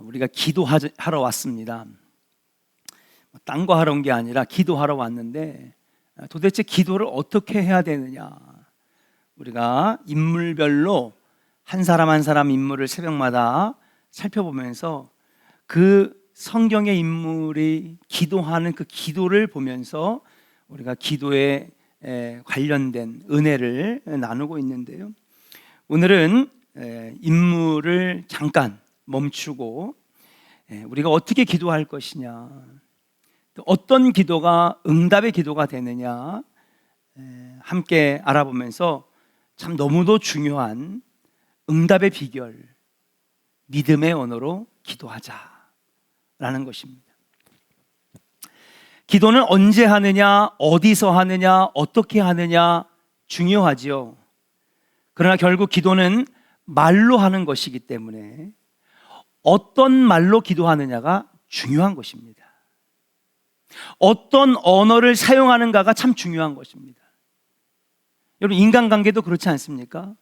우리가 기도하러 왔습니다. 딴 거 하러 온 게 아니라 기도하러 왔는데 도대체 기도를 어떻게 해야 되느냐, 우리가 인물별로 한 사람 한 사람 인물을 새벽마다 살펴보면서 그 성경의 인물이 기도하는 그 기도를 보면서 우리가 기도에 관련된 은혜를 나누고 있는데요, 오늘은 인물을 잠깐 멈추고 우리가 어떻게 기도할 것이냐, 또 어떤 기도가 응답의 기도가 되느냐 함께 알아보면서 참 너무도 중요한 응답의 비결, 믿음의 언어로 기도하자라는 것입니다. 기도는 언제 하느냐, 어디서 하느냐, 어떻게 하느냐 중요하지요. 그러나 결국 기도는 말로 하는 것이기 때문에 어떤 말로 기도하느냐가 중요한 것입니다. 어떤 언어를 사용하는가가 참 중요한 것입니다. 여러분, 인간관계도 그렇지 않습니까?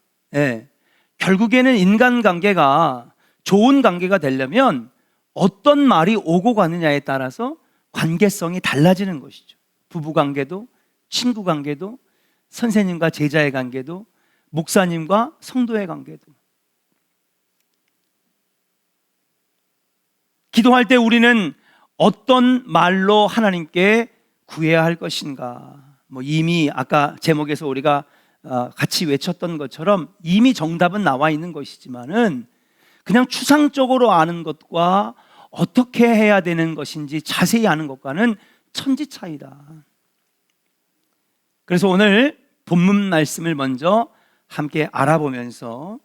결국에는 인간관계가 좋은 관계가 되려면 어떤 말이 오고 가느냐에 따라서 관계성이 달라지는 것이죠. 부부관계도, 친구관계도, 선생님과 제자의 관계도, 목사님과 성도의 관계도. 기도할 때 우리는 어떤 말로 하나님께 구해야 할 것인가, 이미 아까 제목에서 우리가 같이 외쳤던 것처럼 이미 정답은 나와 있는 것이지만은 그냥 추상적으로 아는 것과 어떻게 해야 되는 것인지 자세히 아는 것과는 천지 차이다. 그래서 오늘 본문 말씀을 먼저 함께 알아보면서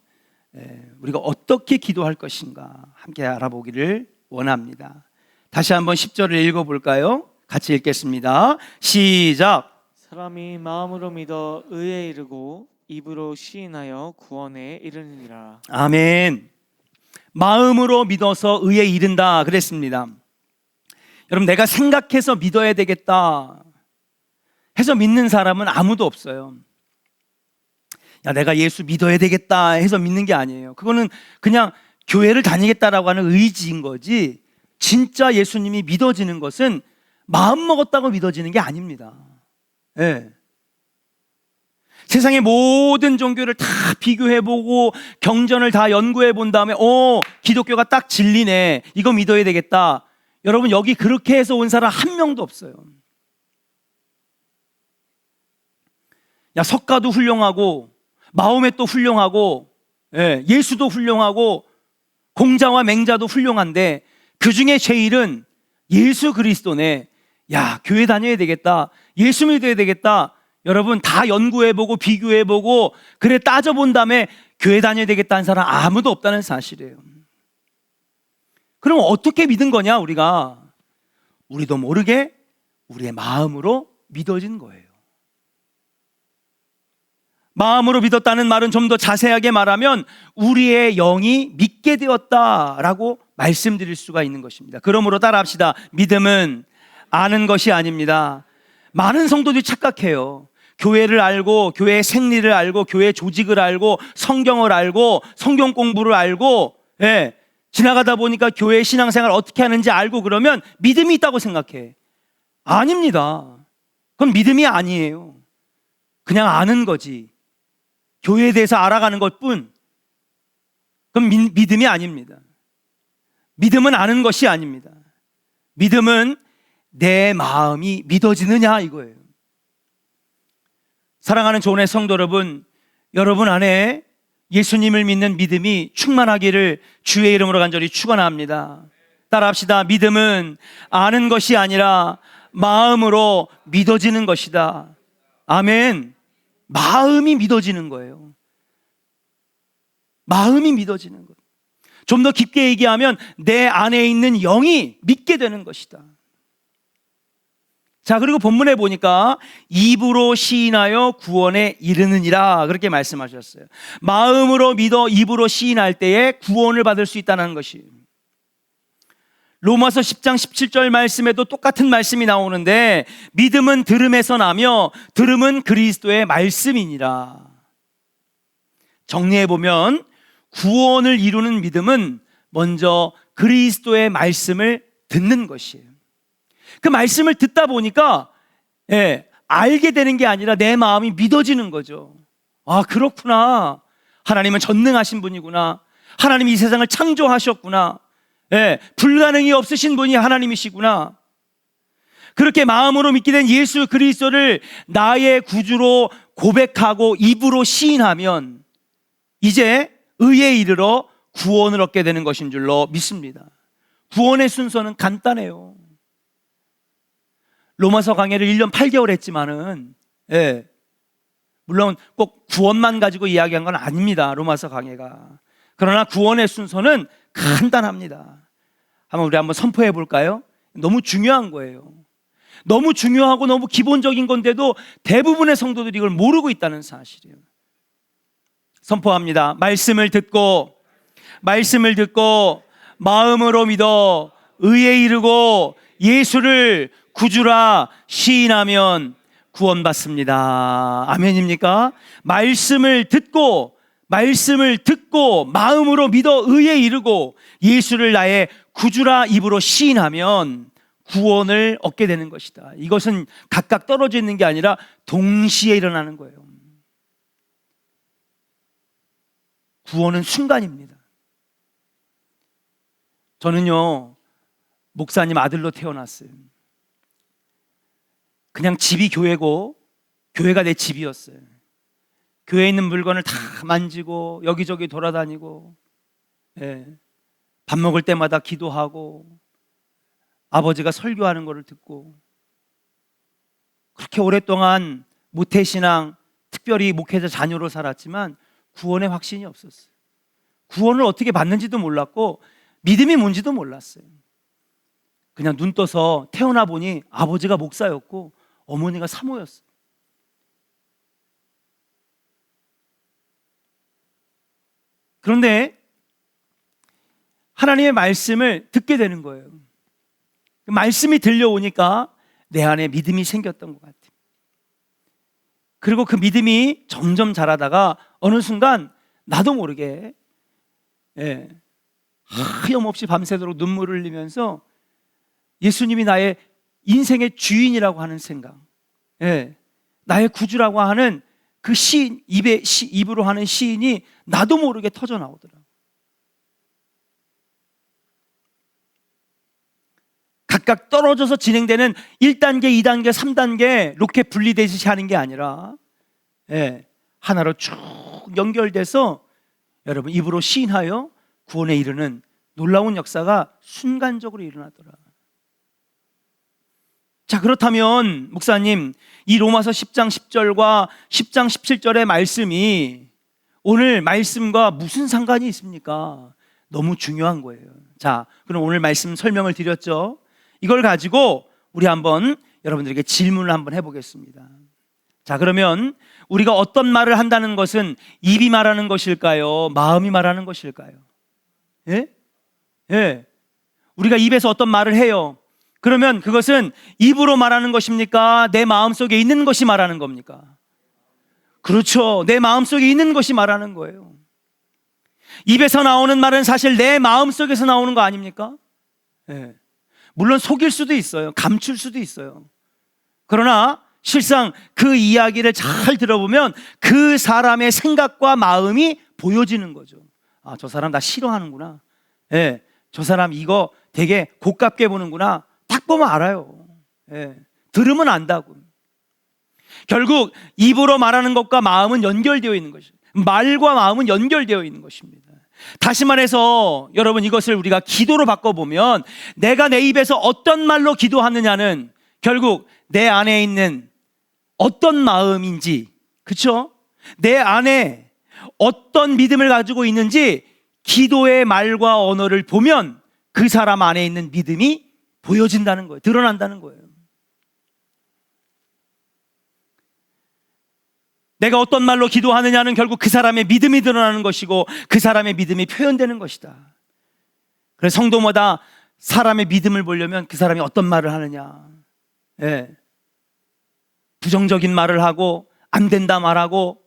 우리가 어떻게 기도할 것인가 함께 알아보기를 원합니다. 다시 한번 10절을 읽어볼까요? 같이 읽겠습니다. 시작. 사람이 마음으로 믿어 의에 이르고 입으로 시인하여 구원에 이르느니라. 아멘. 마음으로 믿어서 의에 이른다 그랬습니다. 여러분, 내가 생각해서 믿어야 되겠다 해서 믿는 사람은 아무도 없어요. 야, 내가 예수 믿어야 되겠다 해서 믿는 게 아니에요. 그거는 그냥 교회를 다니겠다라고 하는 의지인 거지, 진짜 예수님이 믿어지는 것은 마음 먹었다고 믿어지는 게 아닙니다. 세상의 모든 종교를 다 비교해보고 경전을 다 연구해본 다음에 기독교가 딱 진리네, 이거 믿어야 되겠다. 여러분, 여기 그렇게 해서 온 사람 한 명도 없어요. 야, 석가도 훌륭하고 마호멧도 훌륭하고 예수도 훌륭하고 공자와 맹자도 훌륭한데 그 중에 제일은 예수 그리스도네. 야, 교회 다녀야 되겠다, 예수 믿어야 되겠다. 여러분, 다 연구해보고 비교해보고 그래 따져본 다음에 교회 다녀야 되겠다는 사람 아무도 없다는 사실이에요. 그럼 어떻게 믿은 거냐? 우리도 모르게 우리의 마음으로 믿어진 거예요. 마음으로 믿었다는 말은 좀 더 자세하게 말하면 우리의 영이 믿게 되었다라고 말씀드릴 수가 있는 것입니다. 그러므로 따라합시다. 믿음은 아는 것이 아닙니다. 많은 성도들이 착각해요. 교회를 알고, 교회의 생리를 알고, 교회 조직을 알고, 성경을 알고, 성경 공부를 알고, 지나가다 보니까 교회 신앙생활 어떻게 하는지 알고 그러면 믿음이 있다고 생각해. 아닙니다. 그건 믿음이 아니에요. 그냥 아는 거지. 교회에 대해서 알아가는 것뿐. 그건 믿음이 아닙니다. 믿음은 아는 것이 아닙니다. 믿음은 내 마음이 믿어지느냐 이거예요. 사랑하는 조은의 성도 여러분, 여러분 안에 예수님을 믿는 믿음이 충만하기를 주의 이름으로 간절히 축원합니다. 따라합시다. 믿음은 아는 것이 아니라 마음으로 믿어지는 것이다. 아멘. 마음이 믿어지는 거예요. 마음이 믿어지는 것. 좀 더 깊게 얘기하면 내 안에 있는 영이 믿게 되는 것이다. 자, 그리고 본문에 보니까 입으로 시인하여 구원에 이르느니라 그렇게 말씀하셨어요. 마음으로 믿어 입으로 시인할 때에 구원을 받을 수 있다는 것이, 로마서 10장 17절 말씀에도 똑같은 말씀이 나오는데 믿음은 들음에서 나며 들음은 그리스도의 말씀이니라. 정리해보면 구원을 이루는 믿음은 먼저 그리스도의 말씀을 듣는 것이에요. 그 말씀을 듣다 보니까 알게 되는 게 아니라 내 마음이 믿어지는 거죠. 아, 그렇구나. 하나님은 전능하신 분이구나. 하나님이 이 세상을 창조하셨구나. 불가능이 없으신 분이 하나님이시구나. 그렇게 마음으로 믿게 된 예수 그리스도를 나의 구주로 고백하고 입으로 시인하면 이제 의에 이르러 구원을 얻게 되는 것인 줄로 믿습니다. 구원의 순서는 간단해요. 로마서 강해를 1년 8개월 했지만은 물론 꼭 구원만 가지고 이야기한 건 아닙니다. 로마서 강해가. 그러나 구원의 순서는 간단합니다. 우리 한번 선포해 볼까요? 너무 중요한 거예요. 너무 중요하고 너무 기본적인 건데도 대부분의 성도들이 이걸 모르고 있다는 사실이에요. 선포합니다. 말씀을 듣고 마음으로 믿어 의에 이르고 예수를 구주라 시인하면 구원받습니다. 아멘입니까? 말씀을 듣고 마음으로 믿어 의에 이르고 예수를 나의 구주라 입으로 시인하면 구원을 얻게 되는 것이다. 이것은 각각 떨어져 있는 게 아니라 동시에 일어나는 거예요. 구원은 순간입니다. 저는요, 목사님 아들로 태어났어요. 그냥 집이 교회고 교회가 내 집이었어요. 교회에 있는 물건을 다 만지고 여기저기 돌아다니고 밥 먹을 때마다 기도하고 아버지가 설교하는 것을 듣고 그렇게 오랫동안 모태신앙, 특별히 목회자 자녀로 살았지만 구원의 확신이 없었어요. 구원을 어떻게 받는지도 몰랐고 믿음이 뭔지도 몰랐어요. 그냥 눈 떠서 태어나 보니 아버지가 목사였고 어머니가 사모였어요. 그런데 하나님의 말씀을 듣게 되는 거예요. 말씀이 들려오니까 내 안에 믿음이 생겼던 것 같아요. 그리고 그 믿음이 점점 자라다가 어느 순간 나도 모르게 하염없이 밤새도록 눈물을 흘리면서 예수님이 나의 인생의 주인이라고 하는 생각, 나의 구주라고 하는 그 시인, 입으로 하는 시인이 나도 모르게 터져 나오더라고요. 각각 떨어져서 진행되는 1단계, 2단계, 3단계 로켓 분리되듯이 하는 게 아니라 하나로 쭉 연결돼서 여러분 입으로 시인하여 구원에 이르는 놀라운 역사가 순간적으로 일어나더라. 자, 그렇다면 목사님, 이 로마서 10장 10절과 10장 17절의 말씀이 오늘 말씀과 무슨 상관이 있습니까? 너무 중요한 거예요. 자, 그럼 오늘 말씀 설명을 드렸죠. 이걸 가지고 우리 한번 여러분들에게 질문을 한번 해보겠습니다. 자, 그러면 우리가 어떤 말을 한다는 것은 입이 말하는 것일까요? 마음이 말하는 것일까요? 우리가 입에서 어떤 말을 해요. 그러면 그것은 입으로 말하는 것입니까? 내 마음속에 있는 것이 말하는 겁니까? 그렇죠. 내 마음속에 있는 것이 말하는 거예요. 입에서 나오는 말은 사실 내 마음속에서 나오는 거 아닙니까? 물론 속일 수도 있어요. 감출 수도 있어요. 그러나 실상 그 이야기를 잘 들어보면 그 사람의 생각과 마음이 보여지는 거죠. 아, 저 사람 나 싫어하는구나. 저 사람 이거 되게 고깝게 보는구나. 딱 보면 알아요. 들으면 안다고. 결국 입으로 말하는 것과 마음은 연결되어 있는 것이죠. 말과 마음은 연결되어 있는 것입니다. 다시 말해서 여러분, 이것을 우리가 기도로 바꿔보면 내가 내 입에서 어떤 말로 기도하느냐는 결국 내 안에 있는 어떤 마음인지, 그렇죠? 내 안에 어떤 믿음을 가지고 있는지 기도의 말과 언어를 보면 그 사람 안에 있는 믿음이 보여진다는 거예요. 드러난다는 거예요. 내가 어떤 말로 기도하느냐는 결국 그 사람의 믿음이 드러나는 것이고 그 사람의 믿음이 표현되는 것이다. 그래서 성도마다 사람의 믿음을 보려면 그 사람이 어떤 말을 하느냐. 부정적인 말을 하고 안 된다 말하고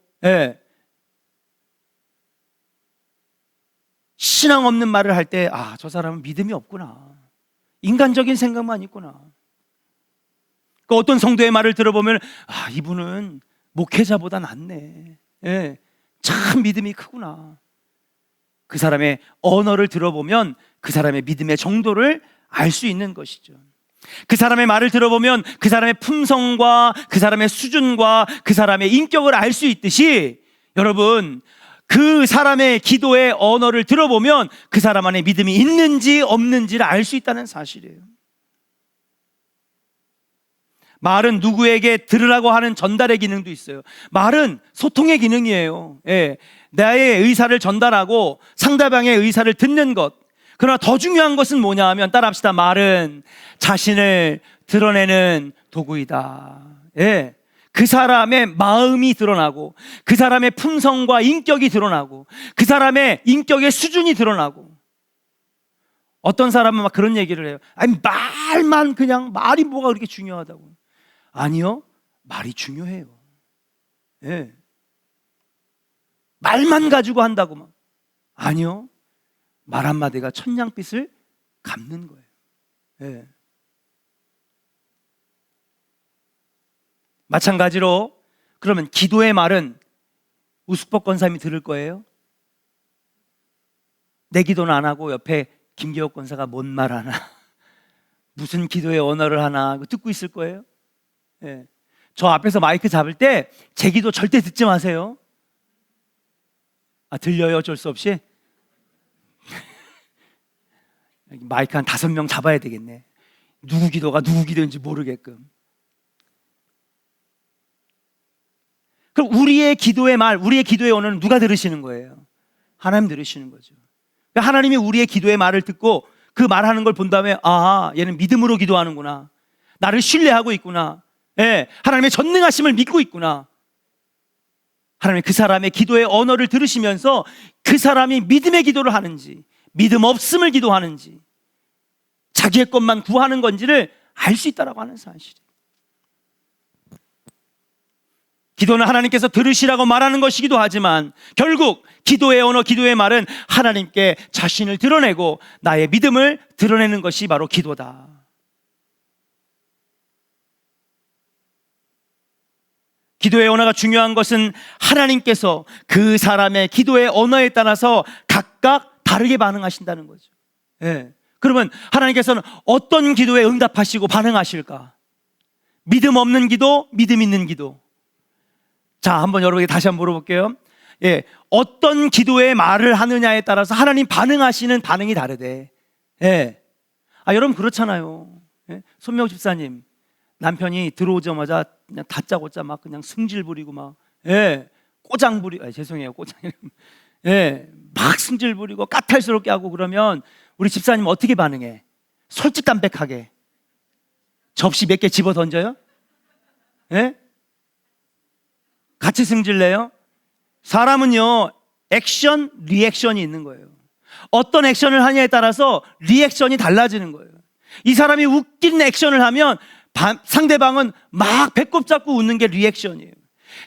신앙 없는 말을 할 때, 아, 저 사람은 믿음이 없구나. 인간적인 생각만 있구나. 그 어떤 성도의 말을 들어보면, 아, 이분은 목회자보다 낫네. 예, 참 믿음이 크구나. 그 사람의 언어를 들어보면 그 사람의 믿음의 정도를 알 수 있는 것이죠. 그 사람의 말을 들어보면 그 사람의 품성과 그 사람의 수준과 그 사람의 인격을 알 수 있듯이, 여러분, 그 사람의 기도의 언어를 들어보면 그 사람 안에 믿음이 있는지 없는지를 알 수 있다는 사실이에요. 말은 누구에게 들으라고 하는 전달의 기능도 있어요. 말은 소통의 기능이에요. 예, 나의 의사를 전달하고 상대방의 의사를 듣는 것. 그러나 더 중요한 것은 뭐냐 하면, 따라합시다. 말은 자신을 드러내는 도구이다. 예, 그 사람의 마음이 드러나고 그 사람의 품성과 인격이 드러나고 그 사람의 인격의 수준이 드러나고. 어떤 사람은 막 그런 얘기를 해요. 아니, 말만, 그냥 말이 뭐가 그렇게 중요하다고. 아니요, 말이 중요해요. 예, 말만 가지고 한다고 막. 아니요, 말 한마디가 천냥빚을 갚는 거예요. 예. 마찬가지로, 그러면 기도의 말은 우스법 권사님이 들을 거예요? 내 기도는 안 하고 옆에 김기옥 권사가 뭔 말 하나, 무슨 기도의 언어를 하나 듣고 있을 거예요? 예. 저 앞에서 마이크 잡을 때 제 기도 절대 듣지 마세요. 아, 들려요? 어쩔 수 없이? 마이크 한 5명 잡아야 되겠네. 누구 기도가 누구 기도인지 모르게끔. 그럼 우리의 기도의 말, 우리의 기도의 언어는 누가 들으시는 거예요? 하나님 들으시는 거죠. 하나님이 우리의 기도의 말을 듣고 그 말하는 걸 본 다음에, 아, 얘는 믿음으로 기도하는구나. 나를 신뢰하고 있구나. 예, 하나님의 전능하심을 믿고 있구나. 하나님이 그 사람의 기도의 언어를 들으시면서 그 사람이 믿음의 기도를 하는지, 믿음 없음을 기도하는지, 자기의 것만 구하는 건지를 알 수 있다라고 하는 사실이에요. 기도는 하나님께서 들으시라고 말하는 것이기도 하지만, 결국 기도의 언어, 기도의 말은 하나님께 자신을 드러내고 나의 믿음을 드러내는 것이 바로 기도다. 기도의 언어가 중요한 것은 하나님께서 그 사람의 기도의 언어에 따라서 각각 다르게 반응하신다는 거죠. 예. 그러면 하나님께서는 어떤 기도에 응답하시고 반응하실까? 믿음 없는 기도, 믿음 있는 기도. 자, 한번 여러분에게 다시 한번 물어볼게요. 예, 어떤 기도의 말을 하느냐에 따라서 하나님 반응하시는 반응이 다르대. 예. 아, 여러분 그렇잖아요. 예? 손명 집사님, 남편이 들어오자마자 그냥 다짜고짜 막 그냥 승질 부리고 막, 예, 꼬장 부리고, 죄송해요, 꼬장, 예, 막 승질 부리고 까탈스럽게 하고 그러면 우리 집사님 어떻게 반응해? 솔직담백하게 접시 몇 개 집어 던져요? 예? 같이 승질 내요? 사람은요, 액션, 리액션이 있는 거예요. 어떤 액션을 하냐에 따라서 리액션이 달라지는 거예요. 이 사람이 웃긴 액션을 하면 상대방은 막 배꼽 잡고 웃는 게 리액션이에요.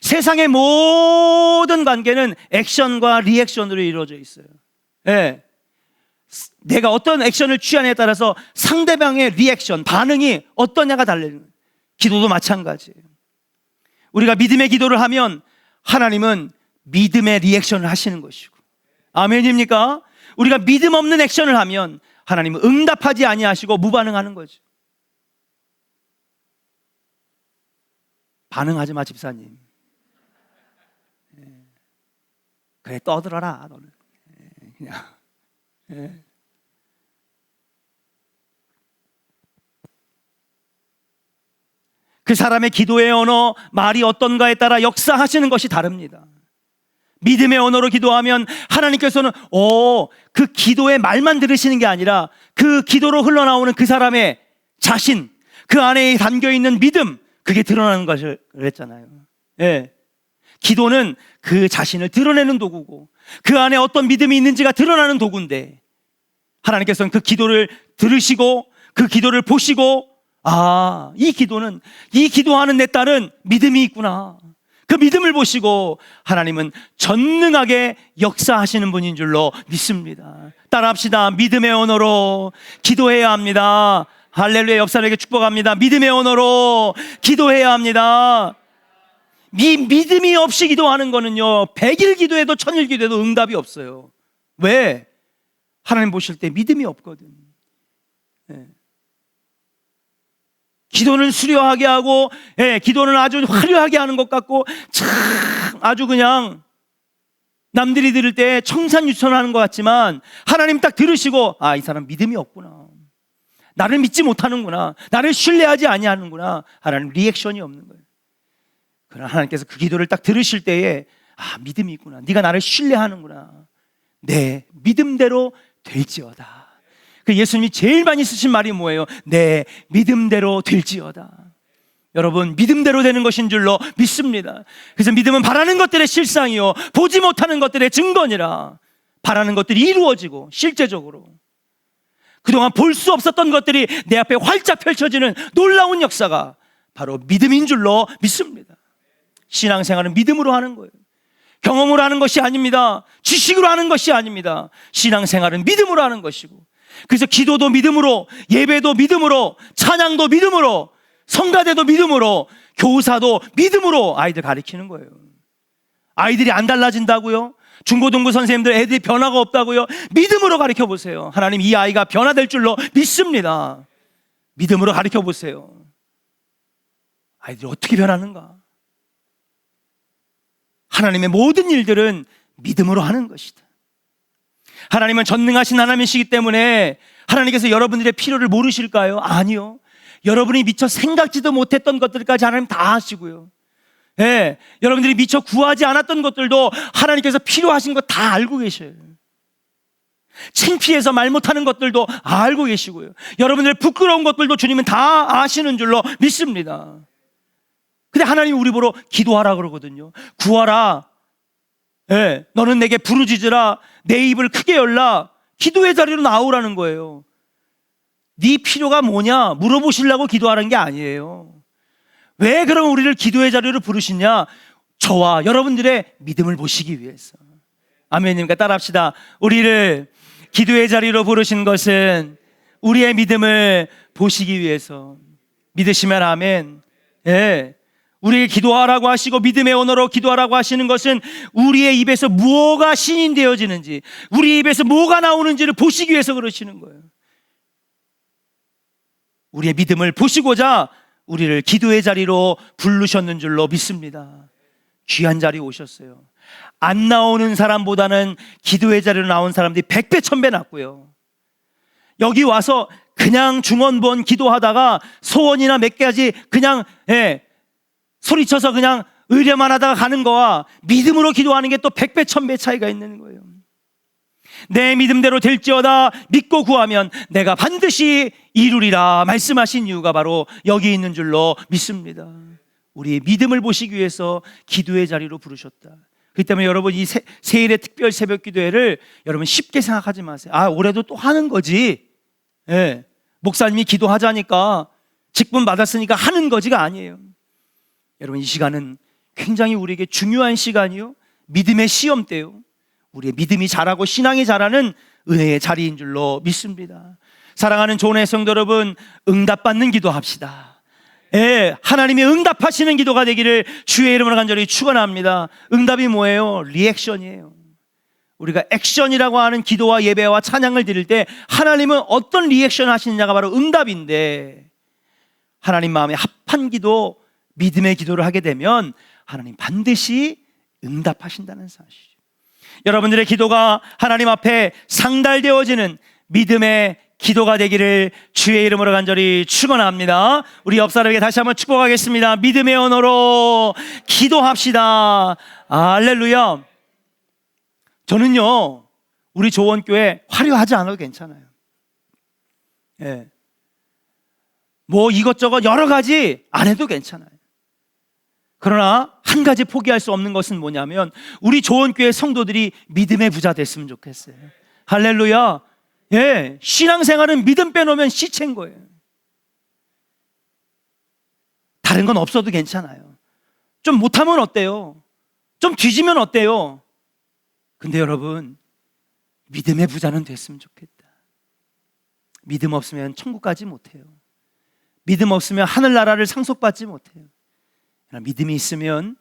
세상의 모든 관계는 액션과 리액션으로 이루어져 있어요. 예. 내가 어떤 액션을 취하냐에 따라서 상대방의 리액션, 반응이 어떠냐가 달라지는 거예요. 기도도 마찬가지예요. 우리가 믿음의 기도를 하면 하나님은 믿음의 리액션을 하시는 것이고, 아멘입니까? 우리가 믿음 없는 액션을 하면 하나님은 응답하지 아니하시고 무반응하는 거죠. 반응하지 마, 집사님. 그래, 떠들어라 너는. 그냥. 그 사람의 기도의 언어, 말이 어떤가에 따라 역사하시는 것이 다릅니다. 믿음의 언어로 기도하면 하나님께서는 그 기도의 말만 들으시는 게 아니라 그 기도로 흘러나오는 그 사람의 자신, 그 안에 담겨있는 믿음, 그게 드러나는 것을 그랬잖아요. 예. 기도는 그 자신을 드러내는 도구고 그 안에 어떤 믿음이 있는지가 드러나는 도구인데, 하나님께서는 그 기도를 들으시고 그 기도를 보시고, 이 기도는, 이 기도하는 내 딸은 믿음이 있구나. 그 믿음을 보시고 하나님은 전능하게 역사하시는 분인 줄로 믿습니다. 따라합시다. 믿음의 언어로 기도해야 합니다. 할렐루야. 옆 사람에게 축복합니다. 믿음의 언어로 기도해야 합니다. 믿음이 없이 기도하는 거는요, 100일 기도해도 1000일 기도해도 응답이 없어요. 왜? 하나님 보실 때 믿음이 없거든. 네. 기도는 수려하게 하고, 기도는 아주 화려하게 하는 것 같고, 참 아주 그냥 남들이 들을 때 청산유천하는 것 같지만 하나님 딱 들으시고, 아, 이 사람 믿음이 없구나, 나를 믿지 못하는구나, 나를 신뢰하지 아니하는구나, 하나님 리액션이 없는 거예요. 그러나 하나님께서 그 기도를 딱 들으실 때에, 아, 믿음이 있구나, 네가 나를 신뢰하는구나, 내 믿음대로 될지어다. 그 예수님이 제일 많이 쓰신 말이 뭐예요? 내 믿음대로 될지어다. 여러분, 믿음대로 되는 것인 줄로 믿습니다. 그래서 믿음은 바라는 것들의 실상이요, 보지 못하는 것들의 증거니라. 바라는 것들이 이루어지고 실제적으로 그동안 볼 수 없었던 것들이 내 앞에 활짝 펼쳐지는 놀라운 역사가 바로 믿음인 줄로 믿습니다. 신앙생활은 믿음으로 하는 거예요. 경험으로 하는 것이 아닙니다. 지식으로 하는 것이 아닙니다. 신앙생활은 믿음으로 하는 것이고, 그래서 기도도 믿음으로, 예배도 믿음으로, 찬양도 믿음으로, 성가대도 믿음으로, 교사도 믿음으로 아이들 가르치는 거예요. 아이들이 안 달라진다고요? 중고등부 선생님들 애들이 변화가 없다고요? 믿음으로 가르쳐 보세요. 하나님, 이 아이가 변화될 줄로 믿습니다. 믿음으로 가르쳐 보세요. 아이들이 어떻게 변하는가? 하나님의 모든 일들은 믿음으로 하는 것이다. 하나님은 전능하신 하나님이시기 때문에 하나님께서 여러분들의 필요를 모르실까요? 아니요. 여러분이 미처 생각지도 못했던 것들까지 하나님 다 아시고요. 여러분들이 미처 구하지 않았던 것들도 하나님께서 필요하신 거 다 알고 계셔요. 창피해서 말 못하는 것들도 알고 계시고요. 여러분들 부끄러운 것들도 주님은 다 아시는 줄로 믿습니다. 근데 하나님이 우리 보러 기도하라 그러거든요. 구하라. 너는 내게 부르짖으라. 내 입을 크게 열라. 기도의 자리로 나오라는 거예요. 네 필요가 뭐냐 물어보시려고 기도하는 게 아니에요. 왜 그럼 우리를 기도의 자리로 부르시냐? 저와 여러분들의 믿음을 보시기 위해서. 아멘입니까? 따라합시다. 우리를 기도의 자리로 부르신 것은 우리의 믿음을 보시기 위해서. 믿으시면 아멘. 우리에게 기도하라고 하시고 믿음의 언어로 기도하라고 하시는 것은 우리의 입에서 무엇가 신인되어지는지, 우리 입에서 뭐가 나오는지를 보시기 위해서 그러시는 거예요. 우리의 믿음을 보시고자 우리를 기도의 자리로 부르셨는 줄로 믿습니다. 귀한 자리에 오셨어요. 안 나오는 사람보다는 기도의 자리로 나온 사람들이 100배 1000배 낫고요. 여기 와서 그냥 중언부언 기도하다가 소원이나 몇 가지 그냥 소리쳐서 그냥 의뢰만 하다가 가는 거와 믿음으로 기도하는 게 또 100배 1000배 차이가 있는 거예요. 내 믿음대로 될지어다. 믿고 구하면 내가 반드시 이루리라 말씀하신 이유가 바로 여기 있는 줄로 믿습니다. 우리의 믿음을 보시기 위해서 기도의 자리로 부르셨다. 그렇기 때문에 여러분, 이 세일의 특별 새벽 기도회를 여러분 쉽게 생각하지 마세요. 아, 올해도 또 하는 거지. 목사님이 기도하자니까 직분 받았으니까 하는 거지가 아니에요. 여러분, 이 시간은 굉장히 우리에게 중요한 시간이요, 믿음의 시험 때요, 우리의 믿음이 자라고 신앙이 자라는 은혜의 자리인 줄로 믿습니다. 사랑하는 조은의 성도 여러분, 응답받는 기도합시다. 하나님이 응답하시는 기도가 되기를 주의 이름으로 간절히 축원합니다. 응답이 뭐예요? 리액션이에요. 우리가 액션이라고 하는 기도와 예배와 찬양을 드릴 때 하나님은 어떤 리액션 하시느냐가 바로 응답인데, 하나님 마음에 합한 기도, 믿음의 기도를 하게 되면 하나님 반드시 응답하신다는 사실. 여러분들의 기도가 하나님 앞에 상달되어지는 믿음의 기도가 되기를 주의 이름으로 간절히 축원합니다. 우리 옆 사람에게 다시 한번 축복하겠습니다. 믿음의 언어로 기도합시다. 할렐루야. 저는요, 우리 조원교회 화려하지 않아도 괜찮아요. 뭐 이것저것 여러 가지 안 해도 괜찮아요. 그러나 한 가지 포기할 수 없는 것은 뭐냐면 우리 조원교회 성도들이 믿음의 부자 됐으면 좋겠어요. 할렐루야. 신앙생활은 믿음 빼놓으면 시체인 거예요. 다른 건 없어도 괜찮아요. 좀 못하면 어때요? 좀 뒤지면 어때요? 근데 여러분, 믿음의 부자는 됐으면 좋겠다. 믿음 없으면 천국 가지 못해요. 믿음 없으면 하늘나라를 상속받지 못해요. 믿음이 있으면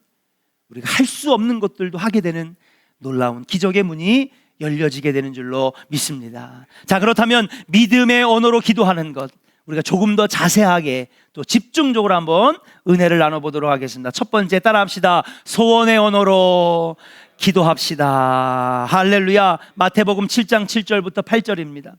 우리가 할 수 없는 것들도 하게 되는 놀라운 기적의 문이 열려지게 되는 줄로 믿습니다. 자, 그렇다면 믿음의 언어로 기도하는 것, 우리가 조금 더 자세하게 또 집중적으로 한번 은혜를 나눠보도록 하겠습니다. 첫 번째, 따라합시다. 소원의 언어로 기도합시다. 할렐루야. 마태복음 7장 7절부터 8절입니다.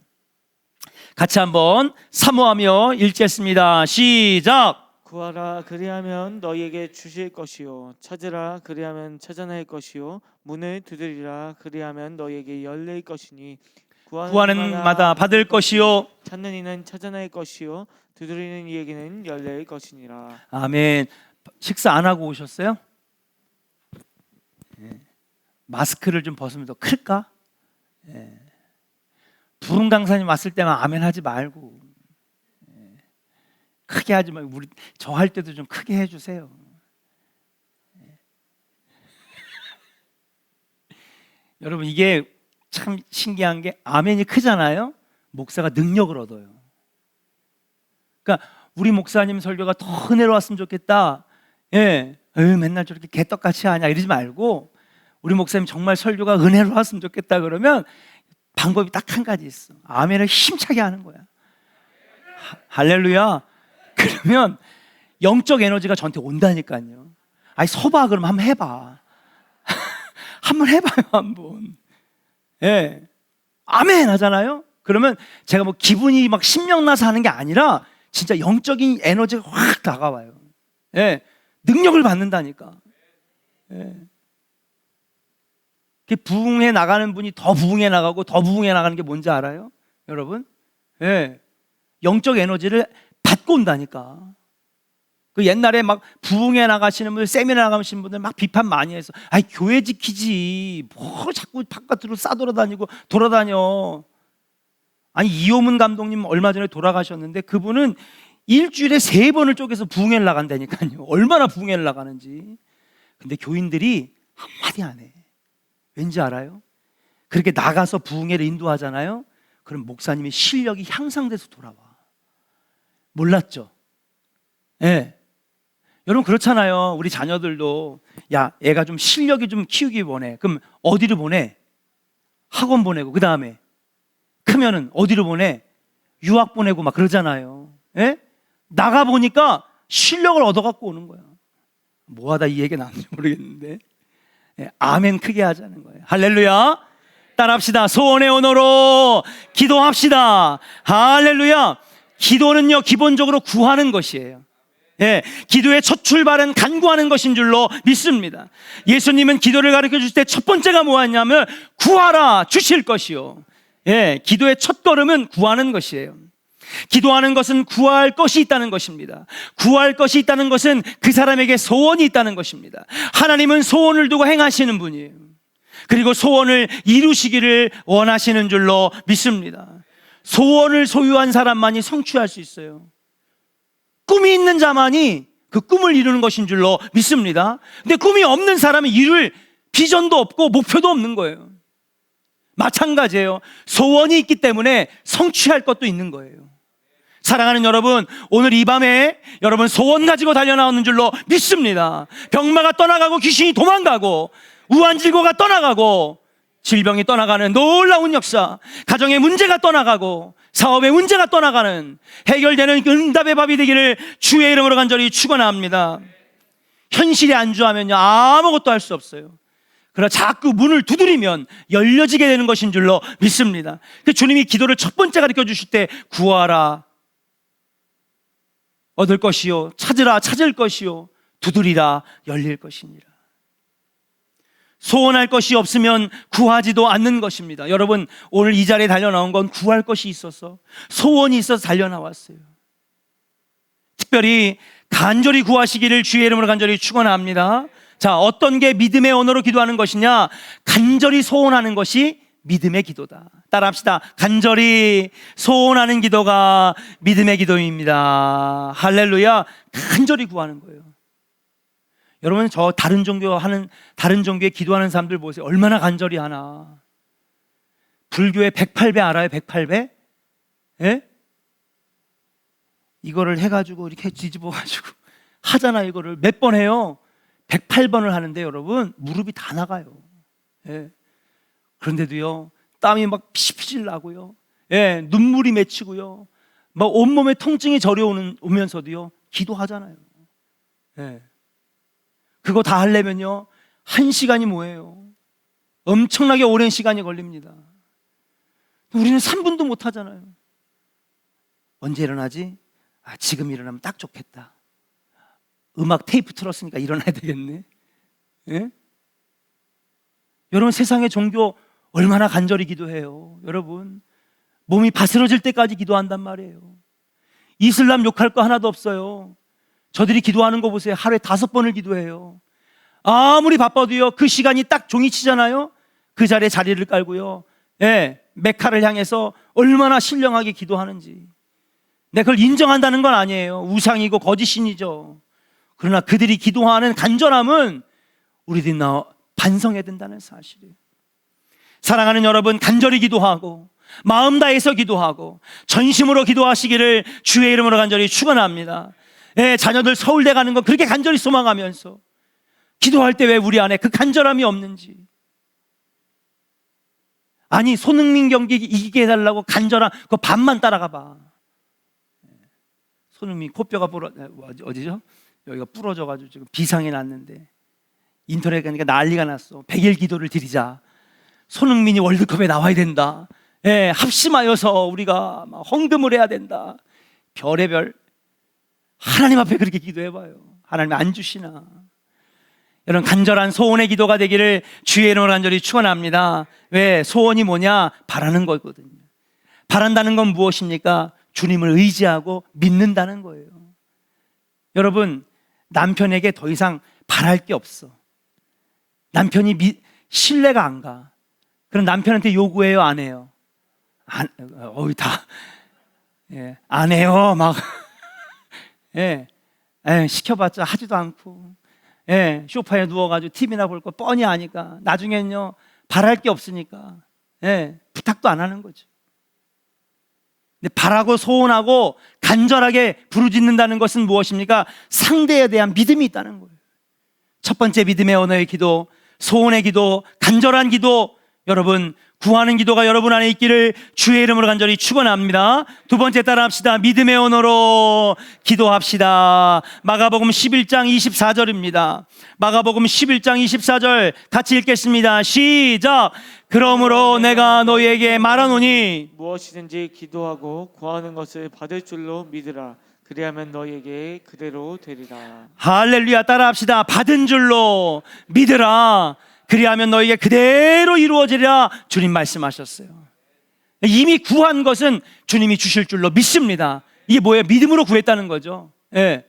같이 한번 사모하며 읽겠습니다. 시작. 구하라 그리하면 너희에게 주실 것이요 찾으라 그리하면 찾아낼 것이요 문을 두드리라 그리하면 너희에게 열릴 것이니 구하는 마다 받을 것이요 찾는 이는 찾아낼 것이요 두드리는 이에게는 열릴 것이니라. 아멘. 식사 안 하고 오셨어요? 마스크를 좀 벗으면 더 클까? 부흥 강사님 왔을 때만 아멘 하지 말고 크게 하지 말고 우리 저 할 때도 좀 크게 해주세요. 여러분, 이게 참 신기한 게 아멘이 크잖아요. 목사가 능력을 얻어요. 그러니까 우리 목사님 설교가 더 은혜로웠으면 좋겠다. 맨날 저렇게 개떡같이 하냐 이러지 말고 우리 목사님 정말 설교가 은혜로웠으면 좋겠다 그러면 방법이 딱 한 가지 있어. 아멘을 힘차게 하는 거야. 할렐루야. 그러면 영적 에너지가 저한테 온다니까요. 아니 서봐 그럼 한번 해봐. 한번 해봐요 한번. 아멘 하잖아요. 그러면 제가 뭐 기분이 막 신명나서 하는 게 아니라 진짜 영적인 에너지가 확 다가와요. 능력을 받는다니까. 부흥해 나가는 분이 더 부흥해 나가고 더 부흥해 나가는 게 뭔지 알아요? 여러분? 영적 에너지를 받고 온다니까. 그 옛날에 막 부흥해 나가시는 분들, 세미나 나가시는 분들 막 비판 많이 해서 아이 교회 지키지 뭐 자꾸 바깥으로 싸돌아다니고 돌아다녀. 아니 이호문 감독님 얼마 전에 돌아가셨는데 그분은 일주일에 3번을 쪼개서 부흥회를 나간다니까요. 얼마나 부흥회를 나가는지. 근데 교인들이 한마디 안 해. 왠지 알아요? 그렇게 나가서 부흥회를 인도하잖아요. 그럼 목사님의 실력이 향상돼서 돌아와. 몰랐죠? 여러분 그렇잖아요. 우리 자녀들도 야 애가 좀 실력이 좀 키우기 원해. 그럼 어디를 보내? 학원 보내고 그 다음에 크면은 어디로 보내? 유학 보내고 막 그러잖아요. 나가 보니까 실력을 얻어갖고 오는 거야. 뭐하다 이 얘기 나왔는지 모르겠는데 아멘 크게 하자는 거예요. 할렐루야. 따라합시다. 소원의 언어로 기도합시다. 할렐루야. 기도는요 기본적으로 구하는 것이에요. 기도의 첫 출발은 간구하는 것인 줄로 믿습니다. 예수님은 기도를 가르쳐 주실 때 첫 번째가 뭐였냐면 구하라 주실 것이요. 기도의 첫 걸음은 구하는 것이에요. 기도하는 것은 구할 것이 있다는 것입니다. 구할 것이 있다는 것은 그 사람에게 소원이 있다는 것입니다. 하나님은 소원을 두고 행하시는 분이에요. 그리고 소원을 이루시기를 원하시는 줄로 믿습니다. 소원을 소유한 사람만이 성취할 수 있어요. 꿈이 있는 자만이 그 꿈을 이루는 것인 줄로 믿습니다. 근데 꿈이 없는 사람은 이룰 비전도 없고 목표도 없는 거예요. 마찬가지예요. 소원이 있기 때문에 성취할 것도 있는 거예요. 사랑하는 여러분, 오늘 이 밤에 여러분 소원 가지고 달려나오는 줄로 믿습니다. 병마가 떠나가고 귀신이 도망가고 우환질고가 떠나가고 질병이 떠나가는 놀라운 역사, 가정의 문제가 떠나가고 사업의 문제가 떠나가는 해결되는 응답의 밥이 되기를 주의 이름으로 간절히 축원합니다. 현실에 안주하면요 아무것도 할 수 없어요. 그러나 자꾸 문을 두드리면 열려지게 되는 것인 줄로 믿습니다. 주님이 기도를 첫 번째 가르쳐 주실 때 구하라 얻을 것이요 찾으라 찾을 것이요 두드리라 열릴 것이니라. 소원할 것이 없으면 구하지도 않는 것입니다. 여러분 오늘 이 자리에 달려나온 건 구할 것이 있어서 소원이 있어서 달려나왔어요. 특별히 간절히 구하시기를 주의 이름으로 간절히 축원합니다. 자, 어떤 게 믿음의 언어로 기도하는 것이냐? 간절히 소원하는 것이 믿음의 기도다. 따라합시다. 간절히 소원하는 기도가 믿음의 기도입니다. 할렐루야. 간절히 구하는 거예요. 여러분 저 다른 종교에 기도하는 사람들 보세요. 얼마나 간절히 하나. 불교의 108배 알아요? 108배? 예? 이거를 해가지고 이렇게 뒤집어가지고 하잖아요. 이거를 몇 번 해요? 108번을 하는데 여러분 무릎이 다 나가요. 예. 그런데도요 땀이 막 피실피실 나고요. 예, 눈물이 맺히고요. 막 온몸에 통증이 저려오면서도요 기도하잖아요. 예. 그거 다 하려면요 1시간이 뭐예요? 엄청나게 오랜 시간이 걸립니다. 우리는 3분도 못 하잖아요. 언제 일어나지? 지금 일어나면 딱 좋겠다. 음악 테이프 틀었으니까 일어나야 되겠네. 예? 여러분 세상의 종교 얼마나 간절히 기도해요. 여러분 몸이 바스러질 때까지 기도한단 말이에요. 이슬람 욕할 거 하나도 없어요. 저들이 기도하는 거 보세요. 하루에 5번을 기도해요. 아무리 바빠도요 그 시간이 딱 종이 치잖아요. 그 자리에 자리를 깔고요. 예, 메카를 향해서 얼마나 신령하게 기도하는지. 네, 그걸 인정한다는 건 아니에요. 우상이고 거짓신이죠. 그러나 그들이 기도하는 간절함은 우리들이 반성해야 된다는 사실이에요. 사랑하는 여러분, 간절히 기도하고 마음 다해서 기도하고 전심으로 기도하시기를 주의 이름으로 간절히 축원합니다. 예, 자녀들 서울대 가는 거 그렇게 간절히 소망하면서 기도할 때 왜 우리 안에 그 간절함이 없는지. 아니 손흥민 경기 이기게 해달라고 간절한 그 반만 따라가 봐. 손흥민 코뼈가 어디죠? 여기가 부러져가지고 지금 비상이 났는데 인터넷 가니까 난리가 났어. 100일 기도를 드리자. 손흥민이 월드컵에 나와야 된다. 예, 합심하여서 우리가 막 헌금을 해야 된다. 별의별. 하나님 앞에 그렇게 기도해봐요. 하나님 안 주시나. 여러분 간절한 소원의 기도가 되기를 주의 이름으로 간절히 축원합니다. 왜? 소원이 뭐냐? 바라는 거거든요. 바란다는 건 무엇입니까? 주님을 의지하고 믿는다는 거예요. 여러분 남편에게 더 이상 바랄 게 없어. 남편이 신뢰가 안 가. 그럼 남편한테 요구해요? 안 해요? 예, 안 해요. 막 예, 시켜봤자 하지도 않고, 예, 소파에 누워가지고 TV나 볼 거 뻔히 아니까 나중엔요 바랄 게 없으니까, 예, 부탁도 안 하는 거죠. 근데 바라고 소원하고 간절하게 부르짖는다는 것은 무엇입니까? 상대에 대한 믿음이 있다는 거예요. 첫 번째 믿음의 언어의 기도, 소원의 기도, 간절한 기도. 여러분 구하는 기도가 여러분 안에 있기를 주의 이름으로 간절히 축원합니다. 두 번째 따라합시다. 믿음의 언어로 기도합시다. 마가복음 11장 24절입니다. 마가복음 11장 24절 같이 읽겠습니다. 시작. 그러므로 내가 너희에게 말하노니 무엇이든지 기도하고 구하는 것을 받을 줄로 믿으라. 그리하면 너희에게 그대로 되리라. 할렐루야. 따라합시다. 받은 줄로 믿으라. 그리하면 너에게 그대로 이루어지리라. 주님 말씀하셨어요. 이미 구한 것은 주님이 주실 줄로 믿습니다. 이게 뭐예요? 믿음으로 구했다는 거죠. 예.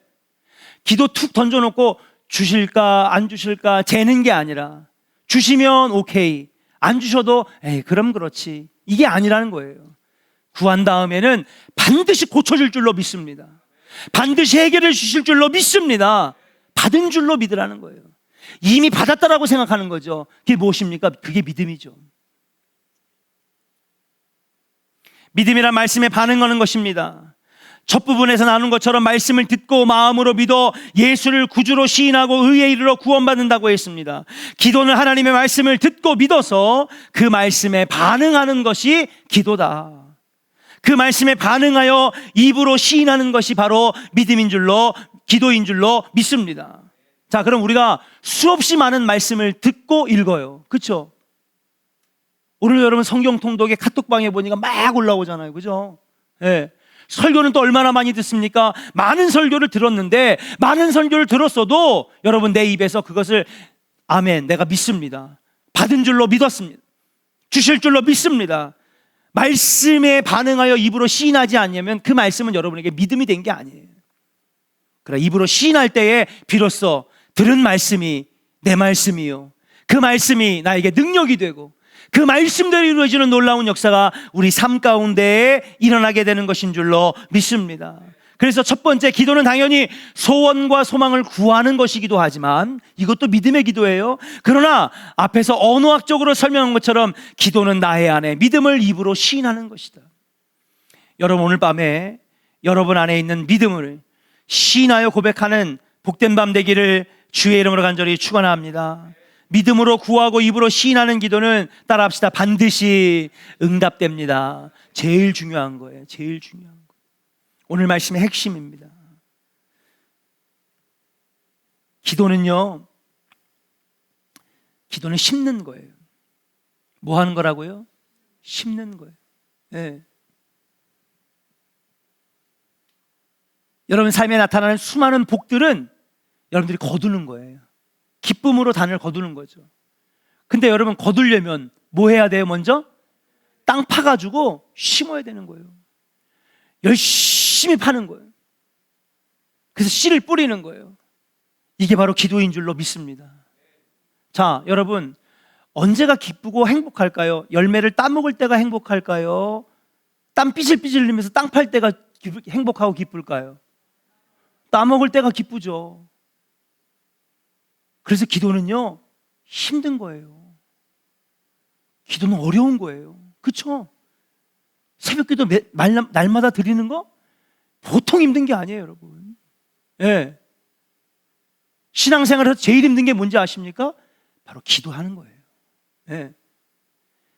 기도 툭 던져놓고 주실까 안 주실까 재는 게 아니라 주시면 오케이, 안 주셔도 에이 그럼 그렇지, 이게 아니라는 거예요. 구한 다음에는 반드시 고쳐질 줄로 믿습니다. 반드시 해결해 주실 줄로 믿습니다. 받은 줄로 믿으라는 거예요. 이미 받았다라고 생각하는 거죠. 그게 무엇입니까? 그게 믿음이죠. 믿음이란 말씀에 반응하는 것입니다. 첫 부분에서 나눈 것처럼 말씀을 듣고 마음으로 믿어 예수를 구주로 시인하고 의에 이르러 구원받는다고 했습니다. 기도는 하나님의 말씀을 듣고 믿어서 그 말씀에 반응하는 것이 기도다. 그 말씀에 반응하여 입으로 시인하는 것이 바로 믿음인 줄로, 기도인 줄로 믿습니다. 자, 그럼 우리가 수없이 많은 말씀을 듣고 읽어요. 그렇죠? 오늘 여러분 성경 통독에 카톡방에 보니까 막 올라오잖아요. 그죠? 예. 설교는 또 얼마나 많이 듣습니까? 많은 설교를 들었는데, 많은 설교를 들었어도 여러분 내 입에서 그것을 아멘, 내가 믿습니다, 받은 줄로 믿었습니다, 주실 줄로 믿습니다, 말씀에 반응하여 입으로 시인하지 않냐면 그 말씀은 여러분에게 믿음이 된 게 아니에요. 그러나 입으로 시인할 때에 비로소 들은 말씀이 내 말씀이요, 그 말씀이 나에게 능력이 되고 그 말씀대로 이루어지는 놀라운 역사가 우리 삶 가운데에 일어나게 되는 것인 줄로 믿습니다. 그래서 첫 번째 기도는 당연히 소원과 소망을 구하는 것이기도 하지만 이것도 믿음의 기도예요. 그러나 앞에서 언어학적으로 설명한 것처럼 기도는 나의 안에 믿음을 입으로 시인하는 것이다. 여러분, 오늘 밤에 여러분 안에 있는 믿음을 시인하여 고백하는 복된 밤 되기를 주의 이름으로 간절히 축원합니다. 믿음으로 구하고 입으로 시인하는 기도는 따라합시다. 반드시 응답됩니다. 제일 중요한 거예요. 제일 중요한 거. 오늘 말씀의 핵심입니다. 기도는요, 기도는 심는 거예요. 뭐 하는 거라고요? 심는 거예요. 네. 여러분 삶에 나타나는 수많은 복들은 여러분들이 거두는 거예요. 기쁨으로 단을 거두는 거죠. 근데 여러분 거두려면 뭐 해야 돼요? 먼저 땅 파가지고 심어야 되는 거예요. 열심히 파는 거예요. 그래서 씨를 뿌리는 거예요. 이게 바로 기도인 줄로 믿습니다. 자, 여러분, 언제가 기쁘고 행복할까요? 열매를 따먹을 때가 행복할까요? 땀 삐질삐질 흘리면서 땅 팔 때가 행복하고 기쁠까요? 따먹을 때가 기쁘죠. 그래서 기도는요, 힘든 거예요. 기도는 어려운 거예요. 그렇죠? 새벽기도 날마다 드리는 거 보통 힘든 게 아니에요, 여러분. 예. 신앙생활에서 제일 힘든 게 뭔지 아십니까? 바로 기도하는 거예요. 예.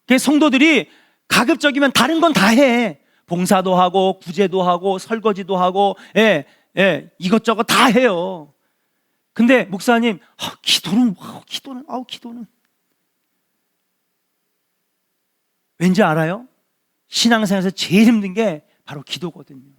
그래서 성도들이 가급적이면 다른 건 다 해. 봉사도 하고 구제도 하고 설거지도 하고 이것저것 다 해요. 근데 목사님, 기도는 왠지 알아요? 신앙생활에서 제일 힘든 게 바로 기도거든요.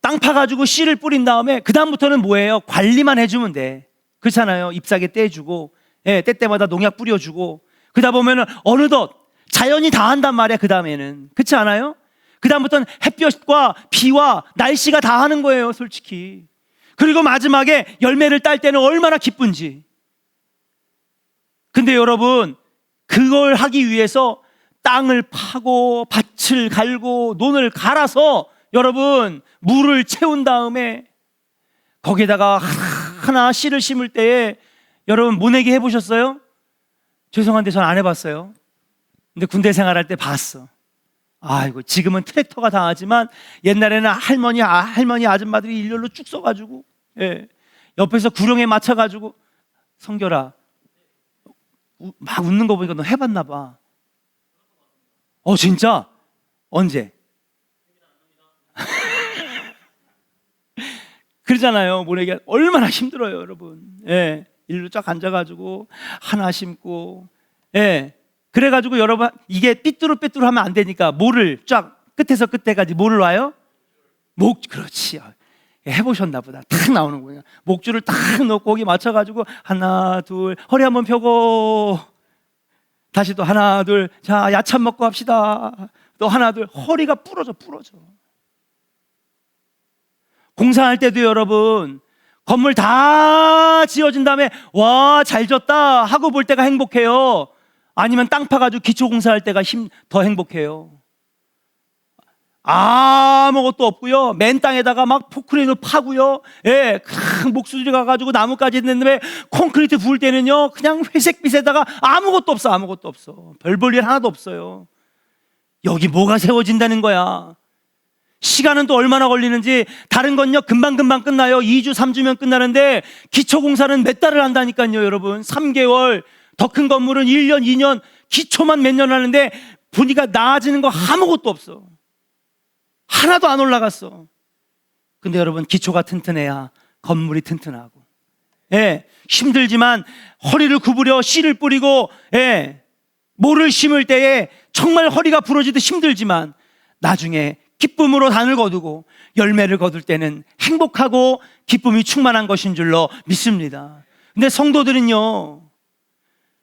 땅 파가지고 씨를 뿌린 다음에 그 다음부터는 뭐예요? 관리만 해주면 돼. 그렇잖아요. 잎사귀 떼주고 때때마다 농약 뿌려주고 그러다 보면은 어느덧 자연이 다 한단 말이야. 그 다음에는 그렇지 않아요? 그 다음부터는 햇볕과 비와 날씨가 다 하는 거예요, 솔직히. 그리고 마지막에 열매를 딸 때는 얼마나 기쁜지. 근데 여러분, 그걸 하기 위해서 땅을 파고 밭을 갈고 논을 갈아서 여러분 물을 채운 다음에 거기에다가 하나 씨를 심을 때에 여러분 모내기 해보셨어요? 죄송한데 전 안 해봤어요. 근데 군대 생활할 때 봤어. 아이고, 지금은 트랙터가 다 하지만 옛날에는 할머니 아줌마들이 일렬로 쭉 서가지고 옆에서 구령에 맞춰가지고 성결아, 막 웃는 거 보니까 너 해봤나 봐. 진짜? 언제? 그러잖아요. 모내기 얼마나 힘들어요, 여러분. 일로 쫙 앉아가지고 하나 심고 그래가지고 여러분 이게 삐뚤어삐뚤어 하면 안 되니까 뭐를 쫙 끝에서 끝에까지 뭐를 놔요? 그렇지. 해보셨나 보다. 탁 나오는 거예요. 목줄을 딱 넣고 거기 맞춰가지고 하나 둘 허리 한번 펴고 다시 또 하나 둘 자 야참 먹고 합시다. 또 하나 둘 허리가 부러져. 공사할 때도 여러분 건물 다 지어진 다음에 와, 잘 졌다 하고 볼 때가 행복해요. 아니면 땅 파가지고 기초공사할 때가 더 행복해요. 아무것도 없고요. 맨 땅에다가 막 포크레인을 파고요. 목수들이 가가지고 나무까지 했는데 콘크리트 부을 때는요 그냥 회색빛에다가 아무것도 없어. 별 볼 일 하나도 없어요. 여기 뭐가 세워진다는 거야. 시간은 또 얼마나 걸리는지. 다른 건요 금방 끝나요. 2주 3주면 끝나는데 기초공사는 몇 달을 한다니까요, 여러분. 3개월. 더 큰 건물은 1년 2년 기초만 몇 년 하는데 보니까 나아지는 거 아무것도 없어. 하나도 안 올라갔어. 근데 여러분, 기초가 튼튼해야 건물이 튼튼하고 힘들지만 허리를 구부려 씨를 뿌리고 모를 심을 때에 정말 허리가 부러지듯 힘들지만 나중에 기쁨으로 단을 거두고 열매를 거둘 때는 행복하고 기쁨이 충만한 것인 줄로 믿습니다. 근데 성도들은요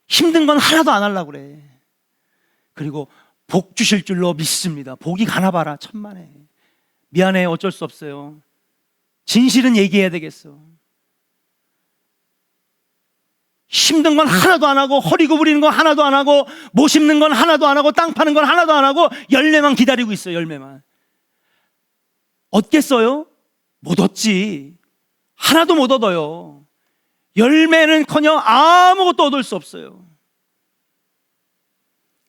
힘든 건 하나도 안 하려고 그래. 그리고 복 주실 줄로 믿습니다. 복이 가나 봐라, 천만에. 미안해, 어쩔 수 없어요. 진실은 얘기해야 되겠어. 힘든 건 하나도 안 하고 허리 구부리는 건 하나도 안 하고 못 심는 건 하나도 안 하고 땅 파는 건 하나도 안 하고 열매만 기다리고 있어요. 열매만. 얻겠어요? 못 얻지. 하나도 못 얻어요. 열매는커녕 아무것도 얻을 수 없어요.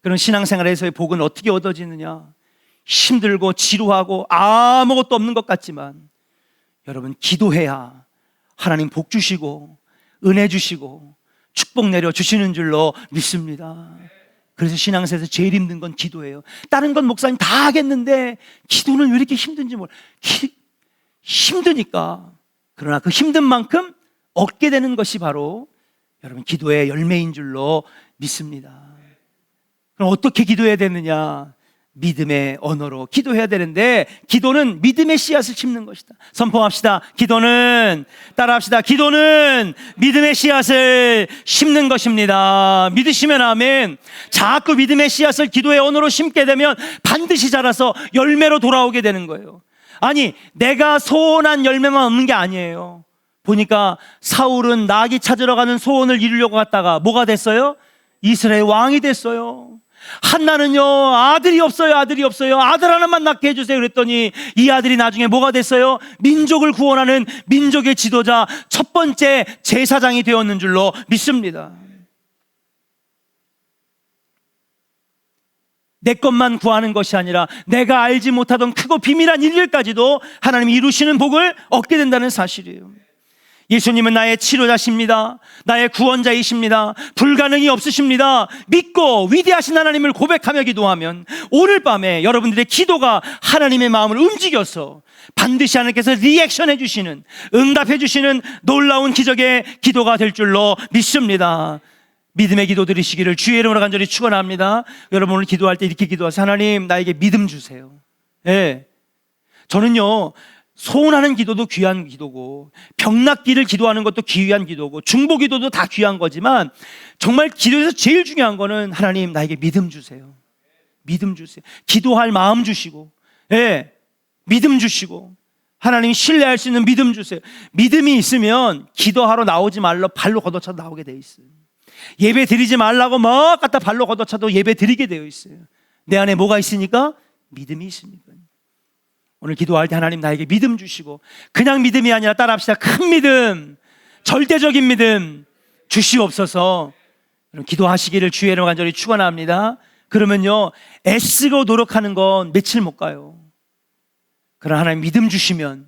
그런 신앙생활에서의 복은 어떻게 얻어지느냐? 힘들고 지루하고 아무것도 없는 것 같지만 여러분, 기도해야 하나님 복 주시고 은혜 주시고 축복 내려 주시는 줄로 믿습니다. 그래서 신앙생활에서 제일 힘든 건 기도예요. 다른 건 목사님 다 하겠는데 기도는 왜 이렇게 힘든지 힘드니까. 그러나 그 힘든 만큼 얻게 되는 것이 바로 여러분 기도의 열매인 줄로 믿습니다. 그럼 어떻게 기도해야 되느냐? 믿음의 언어로 기도해야 되는데, 기도는 믿음의 씨앗을 심는 것이다. 선포합시다. 기도는, 따라합시다. 기도는 믿음의 씨앗을 심는 것입니다. 믿으시면 아멘. 자꾸 믿음의 씨앗을 기도의 언어로 심게 되면 반드시 자라서 열매로 돌아오게 되는 거예요. 아니, 내가 소원한 열매만 없는 게 아니에요. 보니까 사울은 나귀 찾으러 가는 소원을 이루려고 갔다가 뭐가 됐어요? 이스라엘 왕이 됐어요. 한나는요, 아들이 없어요. 아들 하나만 낳게 해주세요 그랬더니 이 아들이 나중에 뭐가 됐어요? 민족을 구원하는 민족의 지도자, 첫 번째 제사장이 되었는 줄로 믿습니다. 내 것만 구하는 것이 아니라 내가 알지 못하던 크고 비밀한 일들까지도 하나님이 이루시는 복을 얻게 된다는 사실이에요. 예수님은 나의 치료자십니다. 나의 구원자이십니다. 불가능이 없으십니다. 믿고 위대하신 하나님을 고백하며 기도하면 오늘 밤에 여러분들의 기도가 하나님의 마음을 움직여서 반드시 하나님께서 리액션해 주시는, 응답해 주시는 놀라운 기적의 기도가 될 줄로 믿습니다. 믿음의 기도 드리시기를 주의 이름으로 간절히 축원합니다. 여러분 오늘 기도할 때 이렇게 기도하세요. 하나님, 나에게 믿음 주세요. 예. 저는요, 소원하는 기도도 귀한 기도고 병 낫기를 기도하는 것도 귀한 기도고 중보 기도도 다 귀한 거지만 정말 기도에서 제일 중요한 거는 하나님, 나에게 믿음 주세요. 믿음 주세요. 기도할 마음 주시고, 예, 믿음 주시고, 하나님 신뢰할 수 있는 믿음 주세요. 믿음이 있으면 기도하러 나오지 말라 발로 걷어차도 나오게 돼 있어요. 예배 드리지 말라고 막 갖다 발로 걷어차도 예배 드리게 되어 있어요. 내 안에 뭐가 있으니까? 믿음이 있으니까. 오늘 기도할 때 하나님, 나에게 믿음 주시고, 그냥 믿음이 아니라 따라합시다. 큰 믿음, 절대적인 믿음 주시옵소서. 기도하시기를 주의 이름으로 간절히 축원합니다. 그러면요, 애쓰고 노력하는 건 며칠 못 가요. 그러나 하나님 믿음 주시면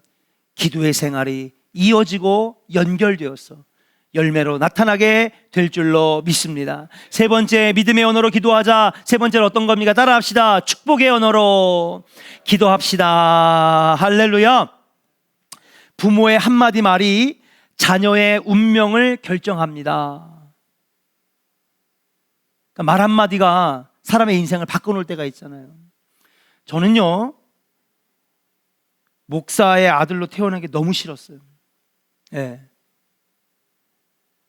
기도의 생활이 이어지고 연결되어서 열매로 나타나게 될 줄로 믿습니다. 세 번째, 믿음의 언어로 기도하자. 세 번째는 어떤 겁니까? 따라합시다. 축복의 언어로 기도합시다. 할렐루야. 부모의 한마디 말이 자녀의 운명을 결정합니다. 그러니까 말 한마디가 사람의 인생을 바꿔놓을 때가 있잖아요. 저는요, 목사의 아들로 태어난 게 너무 싫었어요. 예.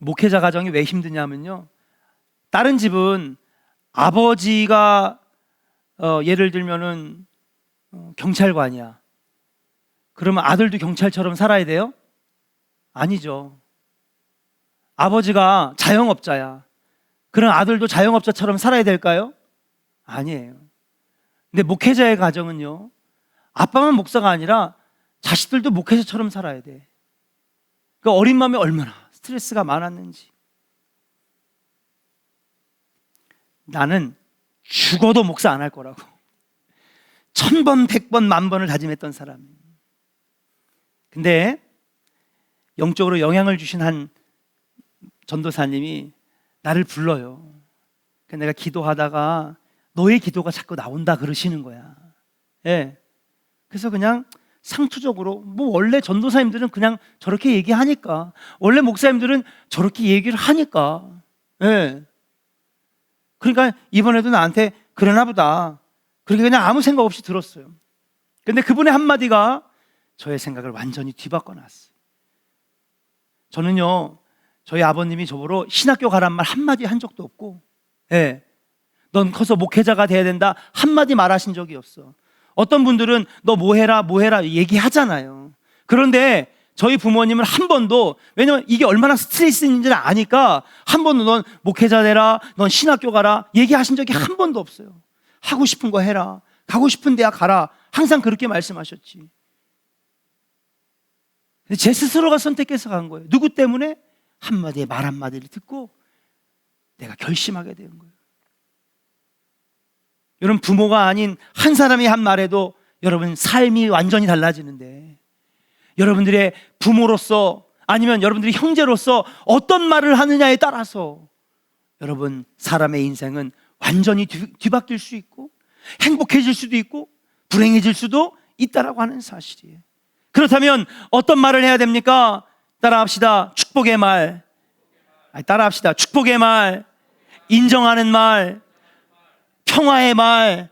목회자 가정이 왜 힘드냐면요, 다른 집은 아버지가 예를 들면은 경찰관이야. 그러면 아들도 경찰처럼 살아야 돼요? 아니죠. 아버지가 자영업자야. 그럼 아들도 자영업자처럼 살아야 될까요? 아니에요. 근데 목회자의 가정은요, 아빠만 목사가 아니라 자식들도 목회자처럼 살아야 돼. 그 어린 마음에 얼마나 스트레스가 많았는지. 나는 죽어도 목사 안 할 거라고 1000번, 100번, 10,000번을 다짐했던 사람이에요. 근데 영적으로 영향을 주신 한 전도사님이 나를 불러요. 내가 기도하다가 너의 기도가 자꾸 나온다 그러시는 거야. 예. 그래서 그냥 상투적으로, 원래 전도사님들은 그냥 저렇게 얘기하니까, 원래 목사님들은 저렇게 얘기를 하니까, 예. 그러니까 이번에도 나한테 그러나 보다, 그렇게 그냥 아무 생각 없이 들었어요. 근데 그분의 한마디가 저의 생각을 완전히 뒤바꿔 놨어요. 저는요, 저희 아버님이 저보러 신학교 가란 말 한마디 한 적도 없고, 예. 넌 커서 목회자가 돼야 된다 한마디 말하신 적이 없어. 어떤 분들은 너 뭐 해라 얘기하잖아요. 그런데 저희 부모님은 한 번도, 왜냐면 이게 얼마나 스트레스인지를 아니까 한 번도 넌 목회자 되라, 넌 신학교 가라 얘기하신 적이 한 번도 없어요. 하고 싶은 거 해라, 가고 싶은 대학 가라, 항상 그렇게 말씀하셨지. 근데 제 스스로가 선택해서 간 거예요. 누구 때문에? 한마디의 말 한마디를 듣고 내가 결심하게 된 거예요. 여러분, 부모가 아닌 한 사람이 한 말에도 여러분 삶이 완전히 달라지는데, 여러분들의 부모로서 아니면 여러분들이 형제로서 어떤 말을 하느냐에 따라서 여러분 사람의 인생은 완전히 뒤바뀔 수 있고 행복해질 수도 있고 불행해질 수도 있다라고 하는 사실이에요. 그렇다면 어떤 말을 해야 됩니까? 따라합시다. 축복의 말. 따라합시다. 축복의 말, 인정하는 말, 평화의 말.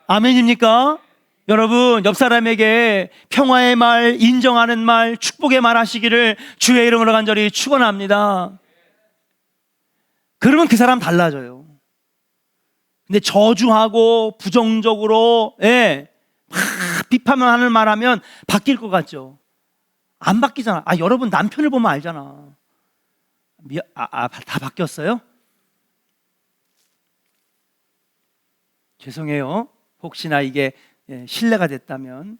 아멘입니까? 여러분, 옆 사람에게 평화의 말, 인정하는 말, 축복의 말 하시기를 주의 이름으로 간절히 축원합니다. 그러면 그 사람 달라져요. 근데 저주하고 부정적으로 막 비판만 하는 말 하면 바뀔 것 같죠? 안 바뀌잖아. 여러분 남편을 보면 알잖아. 다 바뀌었어요? 죄송해요. 혹시나 이게 신뢰가 됐다면.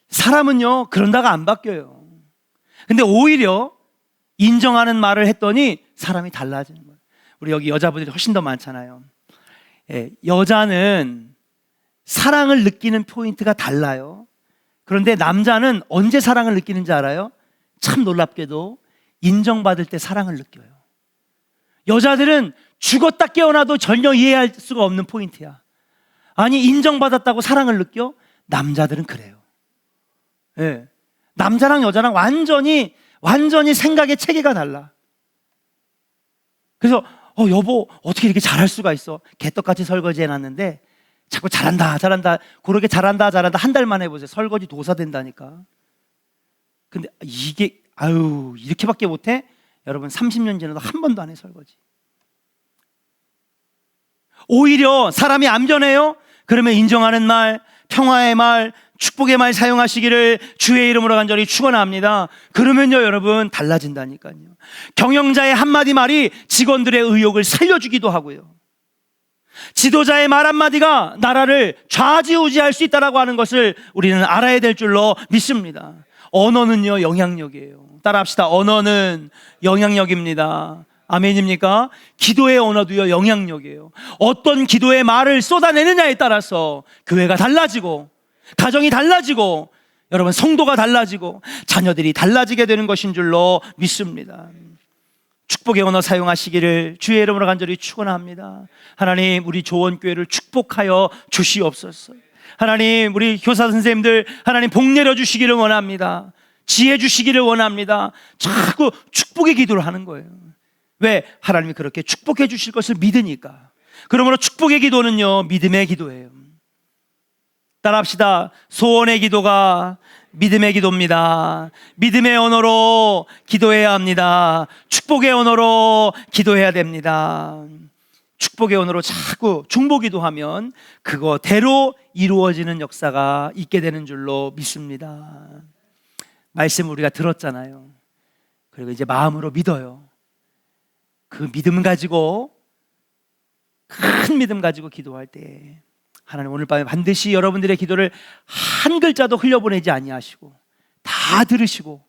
사람은요 그런다가 안 바뀌어요. 근데 오히려 인정하는 말을 했더니 사람이 달라지는 거예요. 우리 여기 여자분들이 훨씬 더 많잖아요. 여자는 사랑을 느끼는 포인트가 달라요. 그런데 남자는 언제 사랑을 느끼는지 알아요? 참 놀랍게도 인정받을 때 사랑을 느껴요. 여자들은 죽었다 깨어나도 전혀 이해할 수가 없는 포인트야. 아니, 인정받았다고 사랑을 느껴? 남자들은 그래요. 남자랑 여자랑 완전히 생각의 체계가 달라. 그래서 여보 어떻게 이렇게 잘할 수가 있어? 개떡같이 설거지 해놨는데 자꾸 잘한다 그렇게 잘한다 한 달만 해보세요. 설거지 도사 된다니까. 근데 이게 이렇게밖에 못해? 여러분 30년 지나도 한 번도 안 해 설거지. 오히려 사람이 안 변해요? 그러면 인정하는 말, 평화의 말, 축복의 말 사용하시기를 주의 이름으로 간절히 축원합니다. 그러면요 여러분 달라진다니까요. 경영자의 한마디 말이 직원들의 의욕을 살려주기도 하고요, 지도자의 말 한마디가 나라를 좌지우지할 수 있다고 하는 것을 우리는 알아야 될 줄로 믿습니다. 언어는요 영향력이에요. 따라합시다. 언어는 영향력입니다. 아멘입니까? 기도의 언어도요 영향력이에요. 어떤 기도의 말을 쏟아내느냐에 따라서 교회가 달라지고 가정이 달라지고 여러분 성도가 달라지고 자녀들이 달라지게 되는 것인 줄로 믿습니다. 축복의 언어 사용하시기를 주의 이름으로 간절히 축원합니다. 하나님, 우리 조원교회를 축복하여 주시옵소서. 하나님, 우리 교사 선생님들 하나님 복 내려 주시기를 원합니다. 지혜 주시기를 원합니다. 자꾸 축복의 기도를 하는 거예요. 왜? 하나님이 그렇게 축복해 주실 것을 믿으니까. 그러므로 축복의 기도는요 믿음의 기도예요. 따라합시다. 소원의 기도가 믿음의 기도입니다. 믿음의 언어로 기도해야 합니다. 축복의 언어로 기도해야 됩니다. 축복의 언어로 자꾸 중보기도하면 그거대로 이루어지는 역사가 있게 되는 줄로 믿습니다. 말씀 우리가 들었잖아요. 그리고 이제 마음으로 믿어요. 그 믿음 가지고, 큰 믿음 가지고 기도할 때 하나님 오늘 밤에 반드시 여러분들의 기도를 한 글자도 흘려보내지 아니하시고 다 들으시고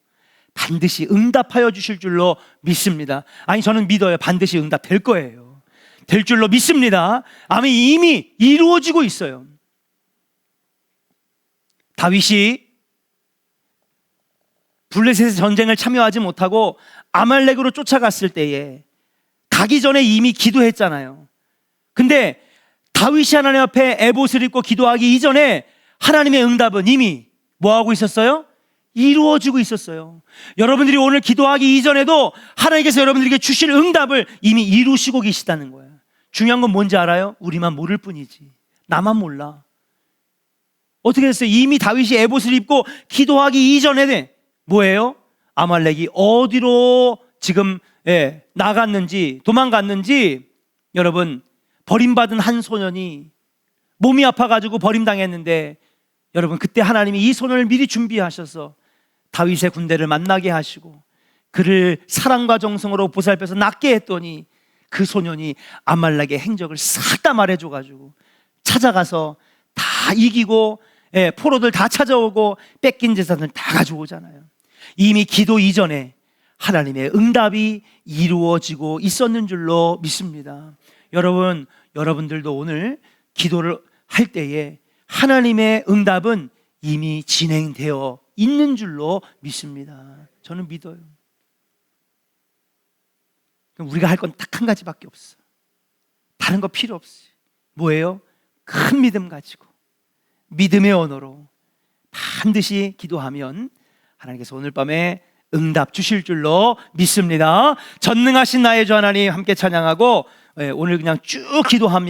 반드시 응답하여 주실 줄로 믿습니다. 아니, 저는 믿어요. 반드시 응답될 거예요. 될 줄로 믿습니다. 아멘. 이미 이루어지고 있어요. 다윗이 블레셋의 전쟁을 참여하지 못하고 아말렉으로 쫓아갔을 때에 가기 전에 이미 기도했잖아요. 근데 다윗이 하나님 앞에 에봇을 입고 기도하기 이전에 하나님의 응답은 이미 뭐하고 있었어요? 이루어지고 있었어요. 여러분들이 오늘 기도하기 이전에도 하나님께서 여러분들에게 주실 응답을 이미 이루시고 계시다는 거예요. 중요한 건 뭔지 알아요? 우리만 모를 뿐이지. 나만 몰라. 어떻게 됐어요? 이미 다윗이 에봇을 입고 기도하기 이전에 뭐예요? 아말렉이 어디로 지금 나갔는지 도망갔는지, 여러분 버림받은 한 소년이 몸이 아파가지고 버림당했는데, 여러분 그때 하나님이 이 소년을 미리 준비하셔서 다윗의 군대를 만나게 하시고 그를 사랑과 정성으로 보살펴서 낳게 했더니 그 소년이 아말렉의 행적을 싹 다 말해줘가지고 찾아가서 다 이기고 포로들 다 찾아오고 뺏긴 재산을 다 가져오잖아요. 이미 기도 이전에 하나님의 응답이 이루어지고 있었는 줄로 믿습니다. 여러분, 여러분들도 오늘 기도를 할 때에 하나님의 응답은 이미 진행되어 있는 줄로 믿습니다. 저는 믿어요. 우리가 할 건 딱 한 가지밖에 없어. 다른 거 필요 없어요. 뭐예요? 큰 믿음 가지고 믿음의 언어로 반드시 기도하면 하나님께서 오늘 밤에 응답 주실 줄로 믿습니다. 전능하신 나의 주 하나님 함께 찬양하고 오늘 그냥 쭉 기도합니다.